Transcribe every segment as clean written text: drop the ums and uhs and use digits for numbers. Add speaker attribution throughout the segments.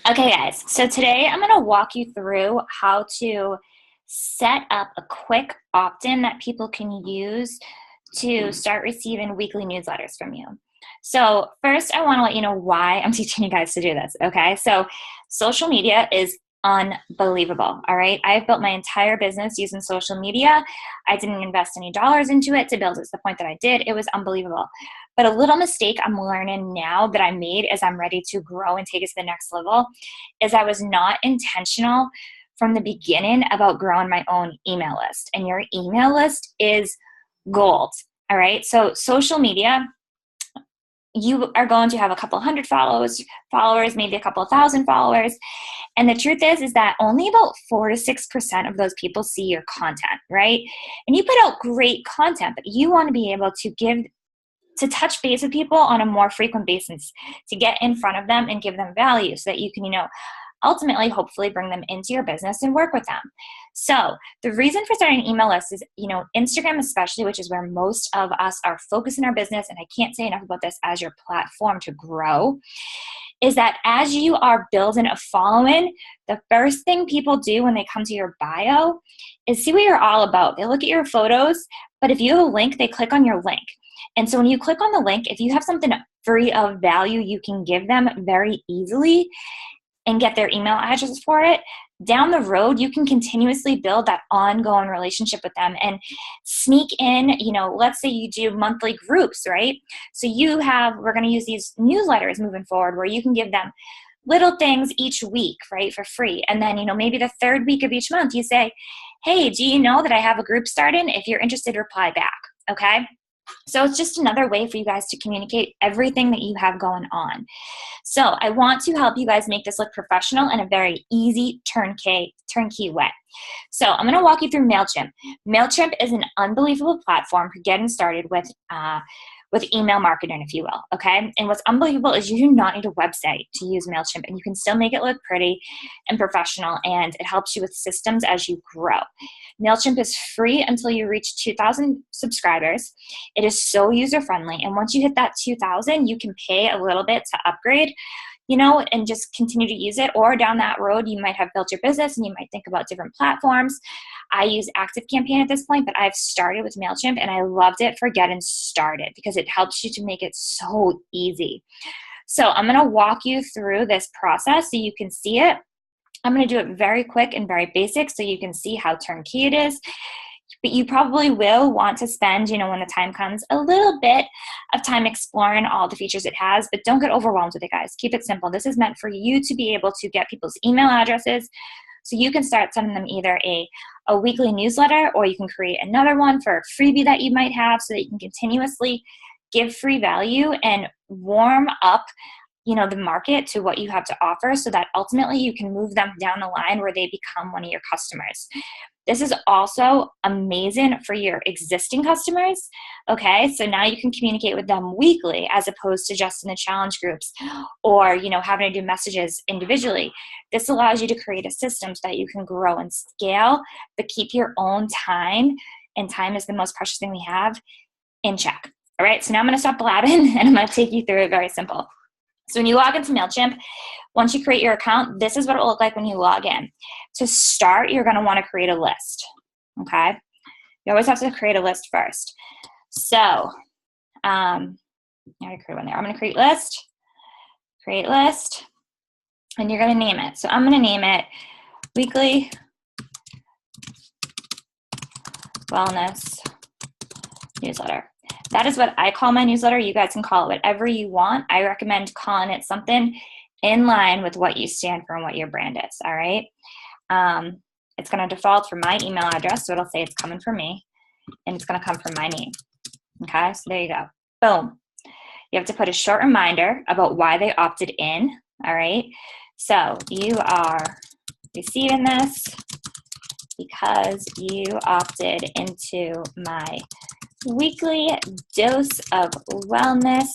Speaker 1: Okay, guys, so today I'm going to walk you through how to set up a quick opt-in that people can use to start receiving weekly newsletters from you. So first, I want to let you know why I'm teaching you guys to do this, okay? So social media is unbelievable, all right? I've built my entire business using social media. I didn't invest any dollars into it to build it to the point that I did. It was unbelievable. But a little mistake I'm learning now that I made as I'm ready to grow and take it to the next level is I was not intentional from the beginning about growing my own email list. And your email list is gold, all right? So social media, you are going to have a couple hundred followers, maybe a couple thousand followers. And the truth is that only about 4 to 6% of those people see your content, right? And you put out great content, but you want to be able to touch base with people on a more frequent basis, to get in front of them and give them value so that you can, ultimately, hopefully bring them into your business and work with them. So the reason for starting an email list is, Instagram especially, which is where most of us are focusing our business, and I can't say enough about this as your platform to grow, is that as you are building a following, the first thing people do when they come to your bio is see what you're all about. They look at your photos, but if you have a link, they click on your link. And so when you click on the link, if you have something free of value you can give them very easily and get their email address for it, down the road, you can continuously build that ongoing relationship with them and sneak in, let's say you do monthly groups, right? So we're going to use these newsletters moving forward where you can give them little things each week, right, for free. And then, maybe the third week of each month, you say, hey, do you know that I have a group starting? If you're interested, reply back, okay? So it's just another way for you guys to communicate everything that you have going on. So I want to help you guys make this look professional in a very easy turnkey way. So I'm going to walk you through MailChimp. MailChimp is an unbelievable platform for getting started with email marketing, if you will, okay? And what's unbelievable is you do not need a website to use MailChimp, and you can still make it look pretty and professional, and it helps you with systems as you grow. MailChimp is free until you reach 2,000 subscribers. It is so user-friendly, and once you hit that 2,000, you can pay a little bit to upgrade, and just continue to use it. Or down that road, you might have built your business and you might think about different platforms. I use ActiveCampaign at this point, but I've started with MailChimp and I loved it for getting started because it helps you to make it so easy. So I'm going to walk you through this process so you can see it. I'm going to do it very quick and very basic so you can see how turnkey it is. But you probably will want to spend, when the time comes, a little bit of time exploring all the features it has, but don't get overwhelmed with it, guys. Keep it simple. This is meant for you to be able to get people's email addresses so you can start sending them either a weekly newsletter, or you can create another one for a freebie that you might have so that you can continuously give free value and warm up the market to what you have to offer so that ultimately you can move them down the line where they become one of your customers. This is also amazing for your existing customers, okay? So now you can communicate with them weekly as opposed to just in the challenge groups or, having to do messages individually. This allows you to create a system so that you can grow and scale, but keep your own time, and time is the most precious thing we have, in check. All right, so now I'm going to stop blabbing and I'm going to take you through it very simple. So when you log into MailChimp, once you create your account, this is what it will look like when you log in. To start, you're going to want to create a list, okay? You always have to create a list first. So, I already created one there. I'm going to create list, and you're going to name it. So I'm going to name it Weekly Wellness Newsletter. That is what I call my newsletter. You guys can call it whatever you want. I recommend calling it something in line with what you stand for and what your brand is, all right? It's going to default from my email address, so it'll say it's coming from me, and it's going to come from my name, okay? So there you go. Boom. You have to put a short reminder about why they opted in, all right? So you are receiving this because you opted into my weekly dose of wellness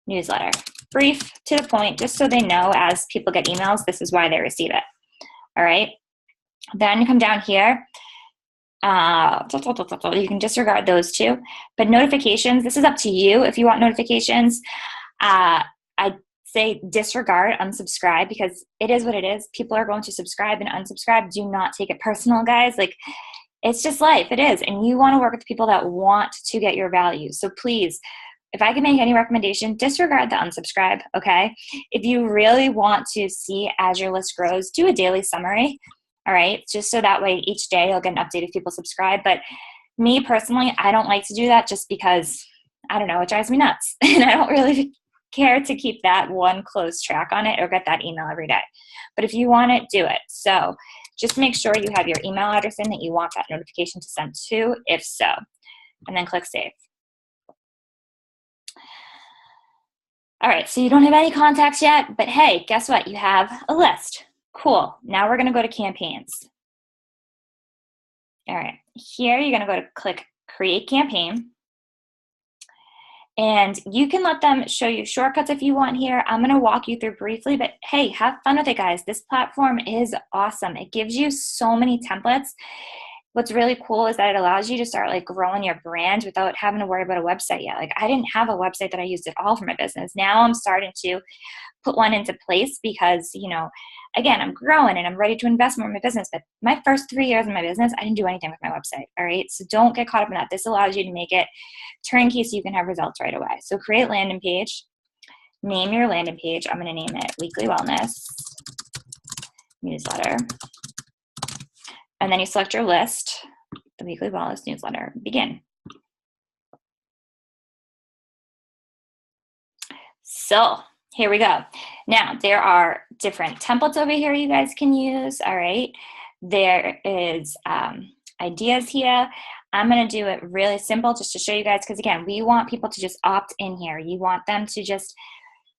Speaker 1: newsletter. Brief, to the point, just so they know as people get emails, this is why they receive it. All right. Then you come down here. You can disregard those two. But notifications, this is up to you if you want notifications. I say disregard, unsubscribe, because it is what it is. People are going to subscribe and unsubscribe. Do not take it personal, guys. Like, it's just life. It is. And you want to work with people that want to get your value. So please, if I can make any recommendation, disregard the unsubscribe, okay? If you really want to see as your list grows, do a daily summary, all right? Just so that way each day you'll get an update if people subscribe. But me personally, I don't like to do that just because, I don't know, it drives me nuts. And I don't really care to keep that one close track on it or get that email every day. But if you want it, do it. So just make sure you have your email address in that you want that notification to send to, if so, and then click save. All right, so you don't have any contacts yet, but hey, guess what? You have a list. Cool. Now we're going to go to campaigns. All right, here you're going to go to click create campaign. And you can let them show you shortcuts if you want here. I'm going to walk you through briefly, but hey, have fun with it, guys. This platform is awesome. It gives you so many templates. What's really cool is that it allows you to start like growing your brand without having to worry about a website yet. Like, I didn't have a website that I used at all for my business. Now I'm starting to put one into place because, you know, again, I'm growing and I'm ready to invest more in my business. But my first 3 years in my business, I didn't do anything with my website. All right. So don't get caught up in that. This allows you to make it turnkey so you can have results right away. So create landing page, name your landing page. I'm going to name it Weekly Wellness Newsletter. And then you select your list, the Weekly Wellness Newsletter, begin. So here we go. Now, there are different templates over here you guys can use, all right? There is ideas here. I'm going to do it really simple just to show you guys, because again, we want people to just opt in here. You want them to just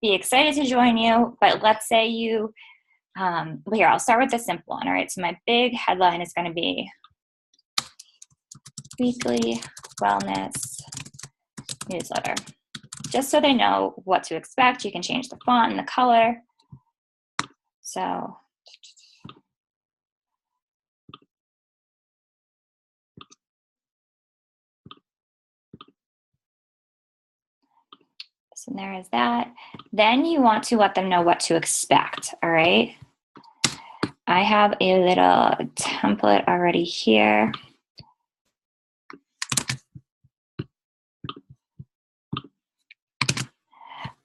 Speaker 1: be excited to join you, but let's say you, well, here, I'll start with the simple one, all right? So my big headline is going to be Weekly Wellness Newsletter. Just so they know what to expect, you can change the font and the color. So there is that. Then you want to let them know what to expect, all right? I have a little template already here.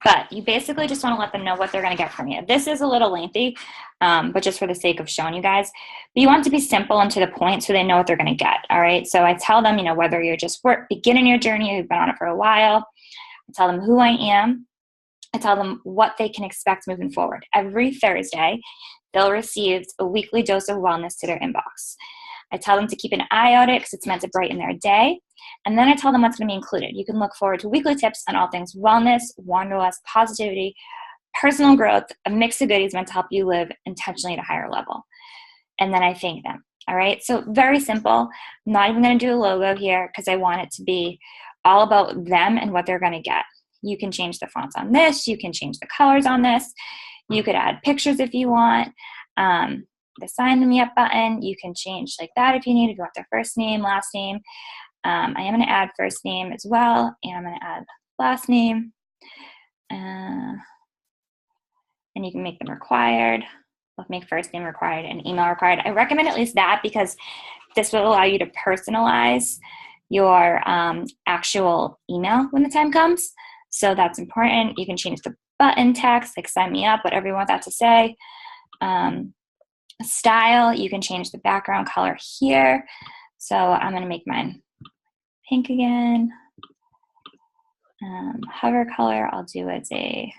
Speaker 1: But you basically just want to let them know what they're going to get from you. This is a little lengthy, but just for the sake of showing you guys. But you want it to be simple and to the point so they know what they're going to get, all right? So I tell them, you know, whether you're just beginning your journey or you've been on it for a while, I tell them who I am. I tell them what they can expect moving forward. Every Thursday, they'll receive a weekly dose of wellness to their inbox. I tell them to keep an eye on it because it's meant to brighten their day. And then I tell them what's going to be included. You can look forward to weekly tips on all things wellness, wanderlust, positivity, personal growth, a mix of goodies meant to help you live intentionally at a higher level. And then I thank them. All right. So very simple. I'm not even going to do a logo here because I want it to be all about them and what they're going to get. You can change the fonts on this. You can change the colors on this. You could add pictures if you want. The sign me up button, you can change like that if you need, if you want their first name, last name. I am going to add first name as well, and I'm going to add last name. And you can make them required. We'll make first name required and email required. I recommend at least that because this will allow you to personalize your actual email when the time comes. So that's important. You can change the button text, like sign me up, whatever you want that to say. Style, you can change the background color here. So I'm going to make mine pink again. Hover color, I'll do as a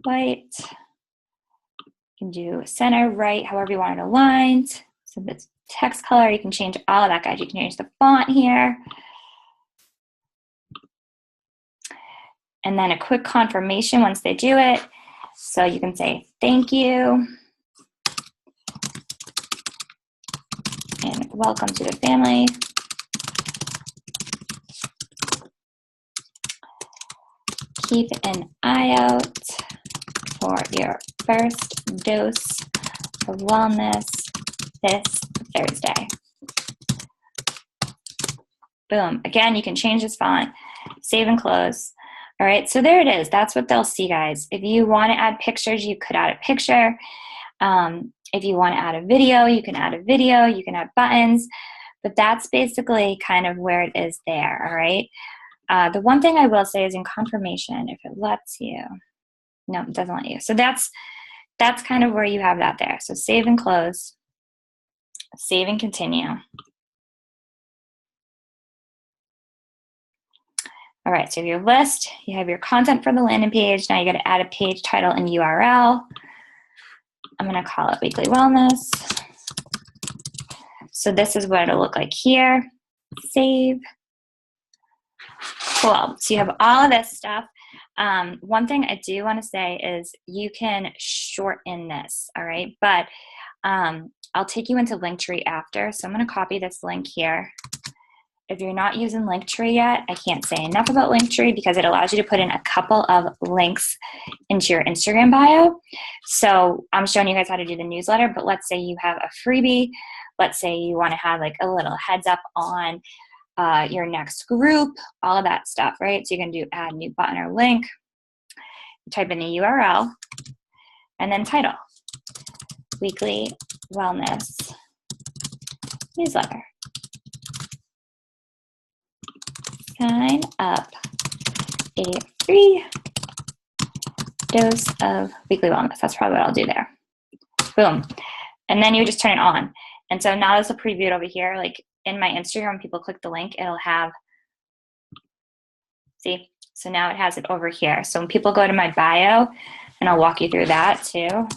Speaker 1: white. You can do center, right, however you want it aligned. So this text color, you can change all of that, guys. You can change the font here. And then a quick confirmation once they do it. So you can say, thank you. And welcome to the family. Keep an eye out for your first dose of wellness this Thursday. Boom. Again, you can change this font, save and close. All right, so there it is. That's what they'll see, guys. If you want to add pictures, you could add a picture. If you want to add a video, you can add a video. You can add buttons. But that's basically kind of where it is there, all right? The one thing I will say is in confirmation, if it lets you. No, it doesn't let you. So that's kind of where you have that there. So save and close. Save and continue. All right, so you have your list, you have your content for the landing page. Now you got to add a page title and URL. I'm going to call it Weekly Wellness. So this is what it'll look like here. Save. Cool. So you have all of this stuff. One thing I do want to say is you can shorten this, all right? But I'll take you into Linktree after. So I'm going to copy this link here. If you're not using Linktree yet, I can't say enough about Linktree because it allows you to put in a couple of links into your Instagram bio. So I'm showing you guys how to do the newsletter, but let's say you have a freebie. Let's say you want to have like a little heads up on your next group, all of that stuff, right? So you can do add new button or link, type in the URL, and then title, Weekly Wellness Newsletter. Sign up a free dose of weekly wellness. That's probably what I'll do there. Boom. And then you just turn it on. And so now there's a preview over here. Like in my Instagram, when people click the link, it'll have, see? So now it has it over here. So when people go to my bio, and I'll walk you through that too.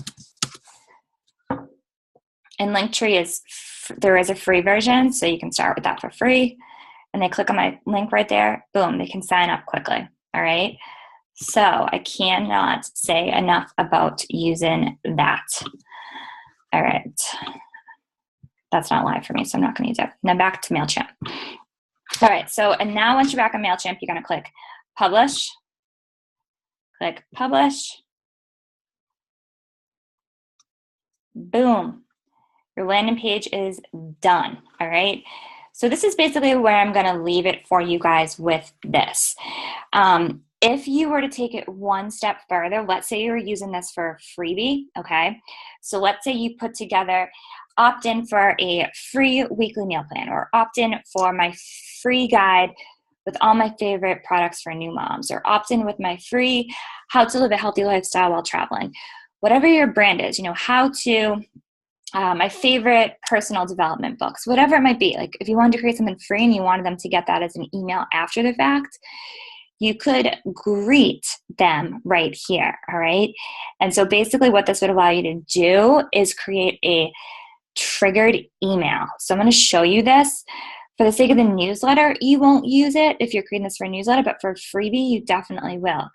Speaker 1: And Linktree there is a free version, so you can start with that for free. And they click on my link right there, boom, they can sign up quickly, all right? So I cannot say enough about using that. All right. That's not live for me, so I'm not gonna use it. Now back to MailChimp. All right, so and now once you're back on MailChimp, you're gonna click Publish, click Publish, boom. Your landing page is done, all right? So this is basically where I'm gonna leave it for you guys with this. If you were to take it one step further, let's say you were using this for a freebie, okay? So let's say you put together, opt in for a free weekly meal plan or opt in for my free guide with all my favorite products for new moms or opt in with my free how to live a healthy lifestyle while traveling. Whatever your brand is, you know, how to, my favorite personal development books, whatever it might be. Like if you wanted to create something free and you wanted them to get that as an email after the fact, you could greet them right here, all right? And so basically what this would allow you to do is create a triggered email. So I'm gonna show you this. For the sake of the newsletter, you won't use it if you're creating this for a newsletter, but for a freebie, you definitely will.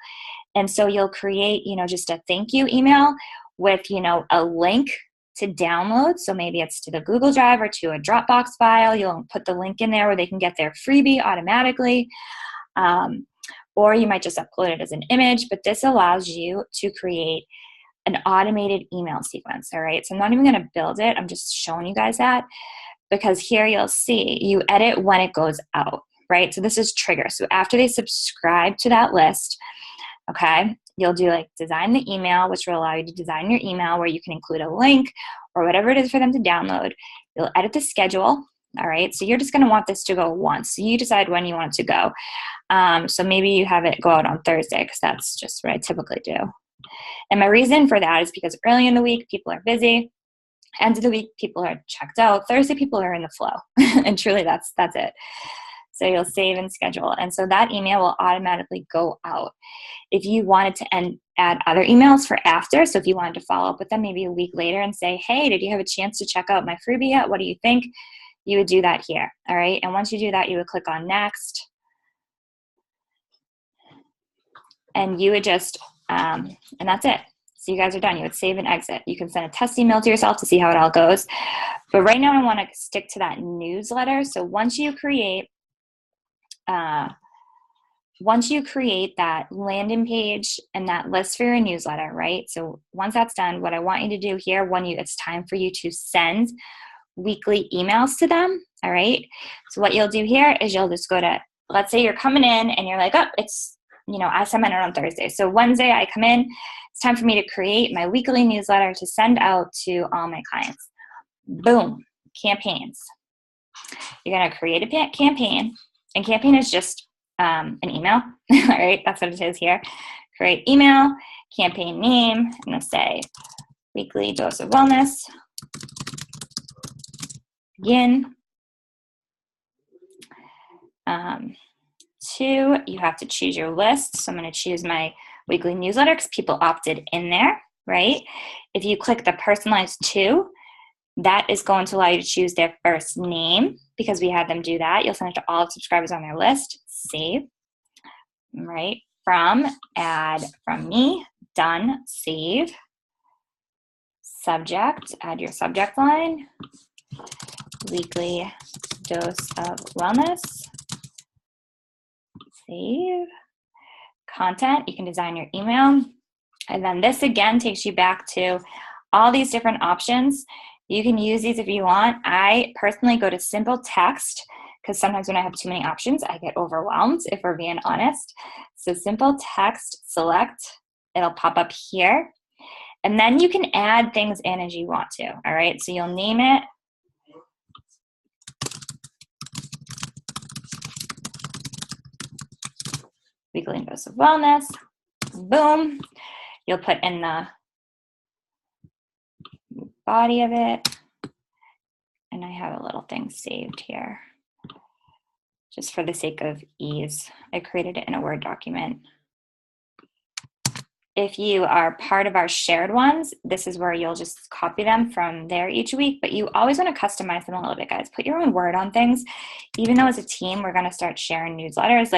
Speaker 1: And so you'll create, you know, just a thank you email with, you know, a link to download. So maybe it's to the Google Drive or to a Dropbox file. You'll put the link in there where they can get their freebie automatically. Or you might just upload it as an image, but this allows you to create an automated email sequence, all right? So I'm not even gonna build it, I'm just showing you guys that because here you'll see you edit when it goes out, right? So this is trigger. So after they subscribe to that list, okay, you'll do like design the email, which will allow you to design your email where you can include a link or whatever it is for them to download. You'll edit the schedule, all right? So you're just gonna want this to go once. So you decide when you want it to go. So maybe you have it go out on Thursday because that's just what I typically do. And my reason for that is because early in the week, people are busy. End of the week, people are checked out. Thursday, people are in the flow. And truly, that's it. So you'll save and schedule. And so that email will automatically go out. If you wanted to add other emails for after, so if you wanted to follow up with them maybe a week later and say, hey, did you have a chance to check out my freebie yet? What do you think? You would do that here, all right? And once you do that, you would click on next. And you would just, and that's it. So you guys are done. You would save and exit. You can send a test email to yourself to see how it all goes. But right now I want to stick to that newsletter. So once you create that landing page and that list for your newsletter, right? So once that's done, what I want you to do here, it's time for you to send weekly emails to them, all right? So what you'll do here is you'll just go to, let's say you're coming in and you're like, oh, it's I send mine out on Thursday. So Wednesday I come in, it's time for me to create my weekly newsletter to send out to all my clients. Boom, campaigns. You're going to create a campaign, and campaign is just an email. All right, that's what it is here. Create email, campaign name. I'm going to say weekly dose of wellness. Begin. 2, you have to choose your list. So I'm going to choose my weekly newsletter because people opted in there, right? If you click the personalized to, that is going to allow you to choose their first name because we had them do that. You'll send it to all the subscribers on their list. Save. Right? From, add from me. Done. Save. Subject, add your subject line. Weekly dose of wellness. Save. Content, you can design your email. And then this again takes you back to all these different options. You can use these if you want. I personally go to simple text because sometimes when I have too many options, I get overwhelmed, if we're being honest. So simple text, select, it'll pop up here. And then you can add things in as you want to, all right? So you'll name it. Weekly dose of wellness. Boom. You'll put in the body of it. And I have a little thing saved here. Just for the sake of ease, I created it in a Word document. If you are part of our shared ones, this is where you'll just copy them from there each week, but you always want to customize them a little bit, guys. Put your own word on things. Even though as a team, we're going to start sharing newsletters,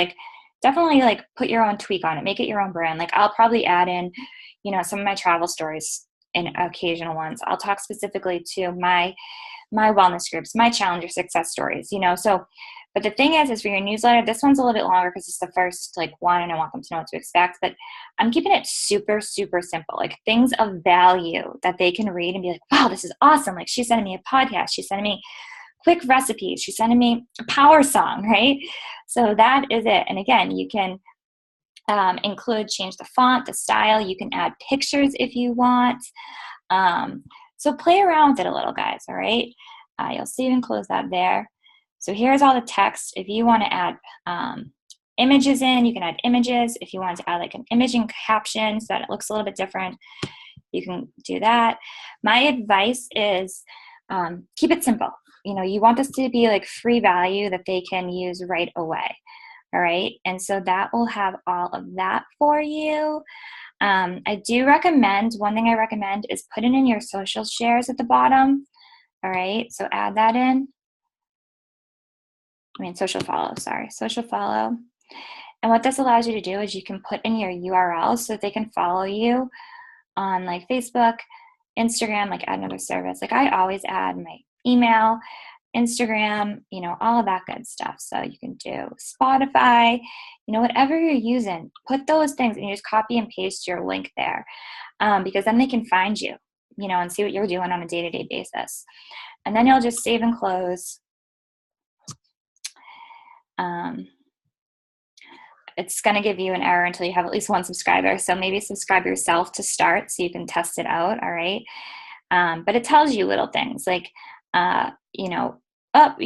Speaker 1: definitely put your own tweak on it. Make it your own brand. I'll probably add in, some of my travel stories in occasional ones. I'll talk specifically to my wellness groups, my challenger success stories, but the thing is for your newsletter, this one's a little bit longer because it's the first one and I want them to know what to expect, but I'm keeping it super, super simple, things of value that they can read and be like, wow, this is awesome. She's sending me a podcast. She's sending me quick recipes. She's sending me a power song, right? So that is it. And again, you can change the font, the style. You can add pictures if you want. So play around with it a little, guys, all right? You'll save and close that there. So here's all the text. If you want to add images in, you can add images. If you want to add an image and caption so that it looks a little bit different, you can do that. My advice is keep it simple. You want this to be free value that they can use right away. All right. And so that will have all of that for you. I do recommend, one thing I recommend is putting in your social shares at the bottom. All right. So add that in. Social follow. And what this allows you to do is you can put in your URL so that they can follow you on Facebook, Instagram, add another service. I always add my email, Instagram, all of that good stuff. So you can do Spotify, whatever you're using, put those things and you just copy and paste your link there because then they can find you, and see what you're doing on a day-to-day basis. And then you'll just save and close. It's going to give you an error until you have at least one subscriber. So maybe subscribe yourself to start so you can test it out. All right. But it tells you little things we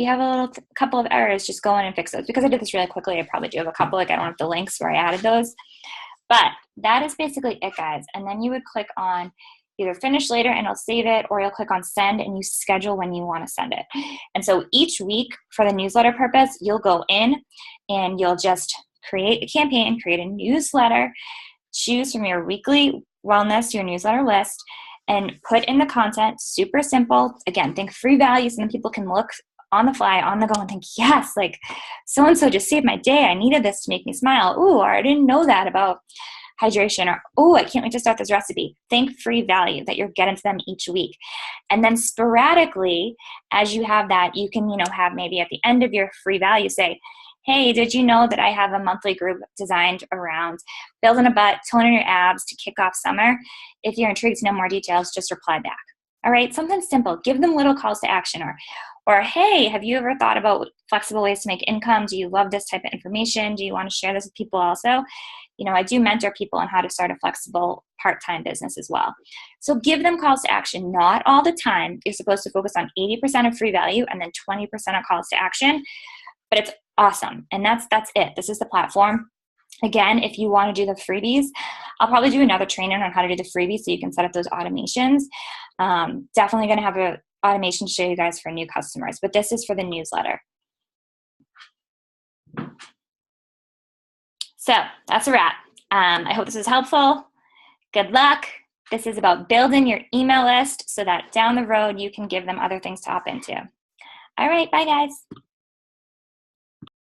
Speaker 1: have a couple of errors, just go in and fix those. Because I did this really quickly, I probably do have a couple, I don't have the links where I added those. But that is basically it, guys. And then you would click on either finish later and it'll save it, or you'll click on send and you schedule when you want to send it. And so each week for the newsletter purpose, you'll go in and you'll just create a campaign, create a newsletter, choose from your weekly wellness, your newsletter list, and put in the content, super simple. Again, think free value so then people can look on the fly, on the go and think, yes, so-and-so just saved my day. I needed this to make me smile. Ooh, or I didn't know that about hydration, or, oh, I can't wait to start this recipe. Think free value that you're getting to them each week. And then sporadically, as you have that, you can, have maybe at the end of your free value say, hey, did you know that I have a monthly group designed around building a butt, toning your abs to kick off summer? If you're intrigued to know more details, just reply back. All right, something simple. Give them little calls to action, or hey, have you ever thought about flexible ways to make income? Do you love this type of information? Do you want to share this with people also? I do mentor people on how to start a flexible part-time business as well. So give them calls to action, not all the time. You're supposed to focus on 80% of free value and then 20% of calls to action, but it's awesome. And that's it. This is the platform. Again, if you want to do the freebies, I'll probably do another training on how to do the freebies so you can set up those automations. Definitely going to have an automation to show you guys for new customers, but this is for the newsletter. So that's a wrap. I hope this was helpful. Good luck. This is about building your email list so that down the road you can give them other things to opt into. All right, bye guys.